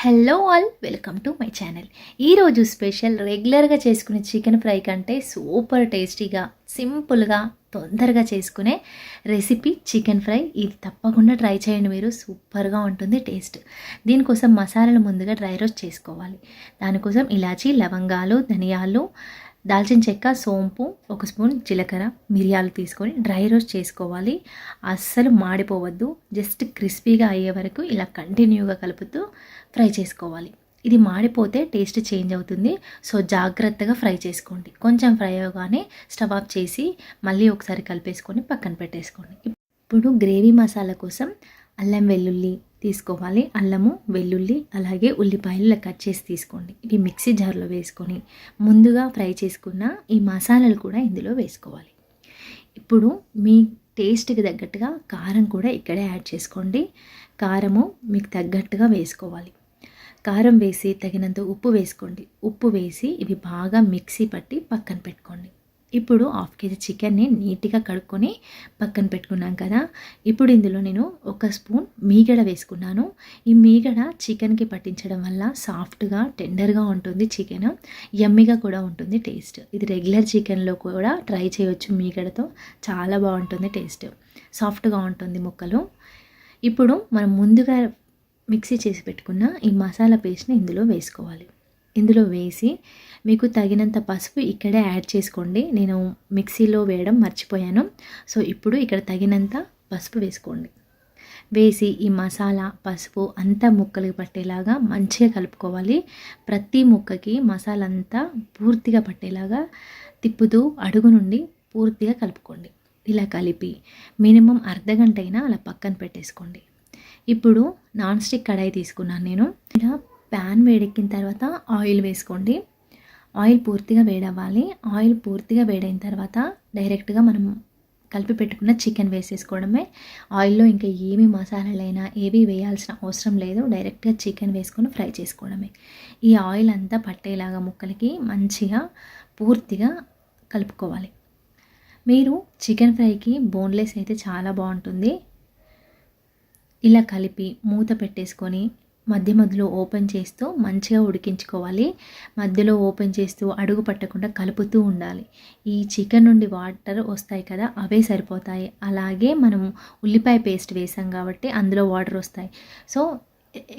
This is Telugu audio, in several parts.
Hello all, welcome to my channel. ఈరోజు స్పెషల్ రెగ్యులర్గా చేసుకునే చికెన్ ఫ్రై కంటే సూపర్ టేస్టీగా, సింపుల్గా, తొందరగా చేసుకునే రెసిపీ చికెన్ ఫ్రై. ఇది తప్పకుండా ట్రై చేయండి, మీరు సూపర్గా ఉంటుంది టేస్ట్. దీనికోసం మసాలాలు ముందుగా డ్రై రోస్ట్ చేసుకోవాలి. దానికోసం ఇలాచీ, లవంగాలు, ధనియాలు, దాల్చిన చెక్క, సోంపు, ఒక స్పూన్ జీలకర్ర, మిరియాలు తీసుకొని డ్రై రోస్ట్ చేసుకోవాలి. అస్సలు మాడిపోవద్దు, జస్ట్ క్రిస్పీగా అయ్యే వరకు ఇలా కంటిన్యూగా కలుపుతూ ఫ్రై చేసుకోవాలి. ఇది మాడిపోతే టేస్ట్ చేంజ్ అవుతుంది, సో జాగ్రత్తగా ఫ్రై చేసుకోండి. కొంచెం ఫ్రై అవ్వగానే స్టవ్ ఆఫ్ చేసి మళ్ళీ ఒకసారి కలిపేసుకొని పక్కన పెట్టేసుకోండి. ఇప్పుడు గ్రేవీ మసాలా కోసం అల్లం వెల్లుల్లి తీసుకోవాలి. అల్లము, వెల్లుల్లి, అలాగే ఉల్లిపాయలు ఇలా కట్ చేసి తీసుకోండి. ఇవి మిక్సీ జార్లో వేసుకొని ముందుగా ఫ్రై చేసుకున్న ఈ మసాలాలు కూడా ఇందులో వేసుకోవాలి. ఇప్పుడు మీ టేస్ట్కి తగ్గట్టుగా కారం కూడా ఇక్కడే యాడ్ చేసుకోండి. కారము మీకు తగ్గట్టుగా వేసుకోవాలి. కారం వేసి తగినంత ఉప్పు వేసుకోండి. ఉప్పు వేసి ఇవి బాగా మిక్సీ పట్టి పక్కన పెట్టుకోండి. ఇప్పుడు 1/2 kg చికెన్ని నీట్గా కడుక్కొని పక్కన పెట్టుకున్నాం కదా. ఇప్పుడు ఇందులో నేను 1 స్పూన్ మీగడ వేసుకున్నాను. ఈ మీగడ చికెన్కి పట్టించడం వల్ల సాఫ్ట్గా, టెండర్గా ఉంటుంది చికెన్. యమ్మీగా కూడా ఉంటుంది టేస్ట్. ఇది రెగ్యులర్ చికెన్లో కూడా ట్రై చేయొచ్చు. మీగడతో చాలా బాగుంటుంది టేస్ట్, సాఫ్ట్గా ఉంటుంది ముక్కలు. ఇప్పుడు మనం ముందుగా మిక్సీ చేసి పెట్టుకున్న ఈ మసాలా పేస్ట్ని ఇందులో వేసుకోవాలి. ఇందులో వేసి మీకు తగినంత పసుపు ఇక్కడే యాడ్ చేసుకోండి. నేను మిక్సీలో వేయడం మర్చిపోయాను, సో ఇప్పుడు ఇక్కడ తగినంత పసుపు వేసుకోండి. వేసి ఈ మసాలా, పసుపు అంతా ముక్కలకి పట్టేలాగా మంచిగా కలుపుకోవాలి. ప్రతి ముక్కకి మసాలా అంతా పూర్తిగా పట్టేలాగా తిప్పుతూ అడుగు నుండి పూర్తిగా కలుపుకోండి. ఇలా కలిపి మినిమం అర్ధగంట అయినా అలా పక్కన పెట్టేసుకోండి. ఇప్పుడు నాన్ స్టిక్ కడాయి తీసుకున్నాను నేను. ఇలా ప్యాన్ వేడెక్కిన తర్వాత ఆయిల్ వేసుకోండి. ఆయిల్ పూర్తిగా వేడవ్వాలి. ఆయిల్ పూర్తిగా వేడైన తర్వాత డైరెక్ట్గా మనం కలిపి పెట్టుకున్న చికెన్ వేసేసుకోవడమే. ఆయిల్లో ఇంకా ఏమి మసాలాలైనా ఏవి వేయాల్సిన అవసరం లేదు. డైరెక్ట్గా చికెన్ వేసుకొని ఫ్రై చేసుకోవడమే. ఈ ఆయిల్ అంతా పట్టేలాగా ముక్కలకి మంచిగా పూర్తిగా కలుపుకోవాలి. మీరు చికెన్ ఫ్రైకి బోన్లెస్ అయితే చాలా బాగుంటుంది. ఇలా కలిపి మూత పెట్టేసుకొని మధ్య మధ్యలో ఓపెన్ చేస్తూ మంచిగా ఉడికించుకోవాలి. మధ్యలో ఓపెన్ చేస్తూ అడుగు పట్టకుండా కలుపుతూ ఉండాలి. ఈ చికెన్ నుండి వాటర్ వస్తాయి కదా, అవే సరిపోతాయి. అలాగే మనం ఉల్లిపాయ పేస్ట్ వేసాం కాబట్టి అందులో వాటర్ వస్తాయి. సో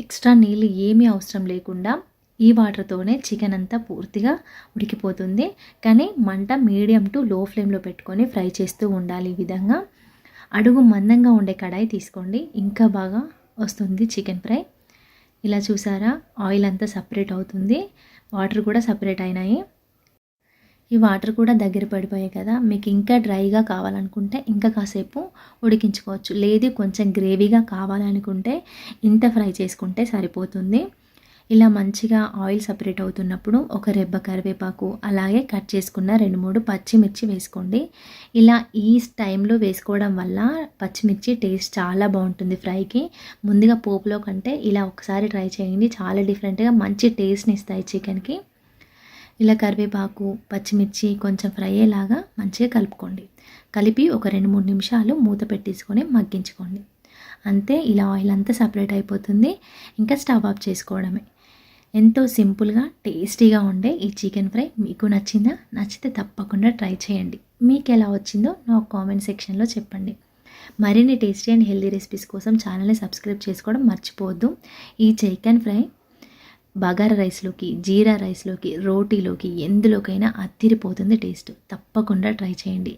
ఎక్స్ట్రా నీళ్ళు ఏమీ అవసరం లేకుండా ఈ వాటర్తోనే చికెన్ అంతా పూర్తిగా ఉడికిపోతుంది. కానీ మంట మీడియం టు లో ఫ్లేమ్లో పెట్టుకొని ఫ్రై చేస్తూ ఉండాలి. ఈ విధంగా అడుగు మందంగా ఉండే కడాయి తీసుకోండి, ఇంకా బాగా వస్తుంది చికెన్ ఫ్రై. ఇలా చూసారా, ఆయిల్ అంతా సపరేట్ అవుతుంది, వాటర్ కూడా సపరేట్ అయినాయి. ఈ వాటర్ కూడా దగ్గర పడిపోయాయి కదా. మీకు ఇంకా డ్రైగా కావాలనుకుంటే ఇంకా కాసేపు ఉడికించుకోవచ్చు. లేదు కొంచెం గ్రేవీగా కావాలనుకుంటే ఇంత ఫ్రై చేసుకుంటే సరిపోతుంది. ఇలా మంచిగా ఆయిల్ సపరేట్ అవుతున్నప్పుడు ఒక రెబ్బ కరివేపాకు, అలాగే కట్ చేసుకున్న 2-3 పచ్చిమిర్చి వేసుకోండి. ఇలా ఈ టైంలో వేసుకోవడం వల్ల పచ్చిమిర్చి టేస్ట్ చాలా బాగుంటుంది ఫ్రైకి. ముందుగా పోపులో కంటే ఇలా ఒకసారి ట్రై చేయండి, చాలా డిఫరెంట్గా మంచి టేస్ట్ని ఇస్తాయి చికెన్కి. ఇలా కరివేపాకు, పచ్చిమిర్చి కొంచెం ఫ్రై అయ్యేలాగా మంచిగా కలుపుకోండి. కలిపి ఒక 2-3 నిమిషాలు మూత పెట్టేసుకొని మగ్గించుకోండి. అంతే, ఇలా ఆయిల్ అంతా సపరేట్ అయిపోతుంది. ఇంకా స్టవ్ ఆఫ్ చేసుకోవడమే. ఎంతో సింపుల్గా టేస్టీగా ఉండే ఈ చికెన్ ఫ్రై మీకు నచ్చిందా? నచ్చితే తప్పకుండా ట్రై చేయండి. మీకు ఎలా వచ్చిందో నాకు కామెంట్ సెక్షన్లో చెప్పండి. మరిన్ని టేస్టీ అండ్ హెల్దీ రెసిపీస్ కోసం ఛానల్ని సబ్స్క్రైబ్ చేసుకోవడం మర్చిపోవద్దు. ఈ చికెన్ ఫ్రై బగారా రైస్లోకి, జీరా రైస్లోకి, రోటీలోకి, ఎందులోకైనా అద్దిరిపోతుంది టేస్ట్. తప్పకుండా ట్రై చేయండి.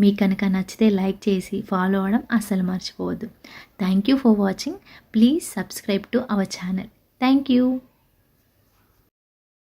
మీకు కనుక నచ్చితే లైక్ చేసి ఫాలో అవ్వడం అస్సలు మర్చిపోవద్దు. Thank you for watching. Please subscribe to our channel. Thank you.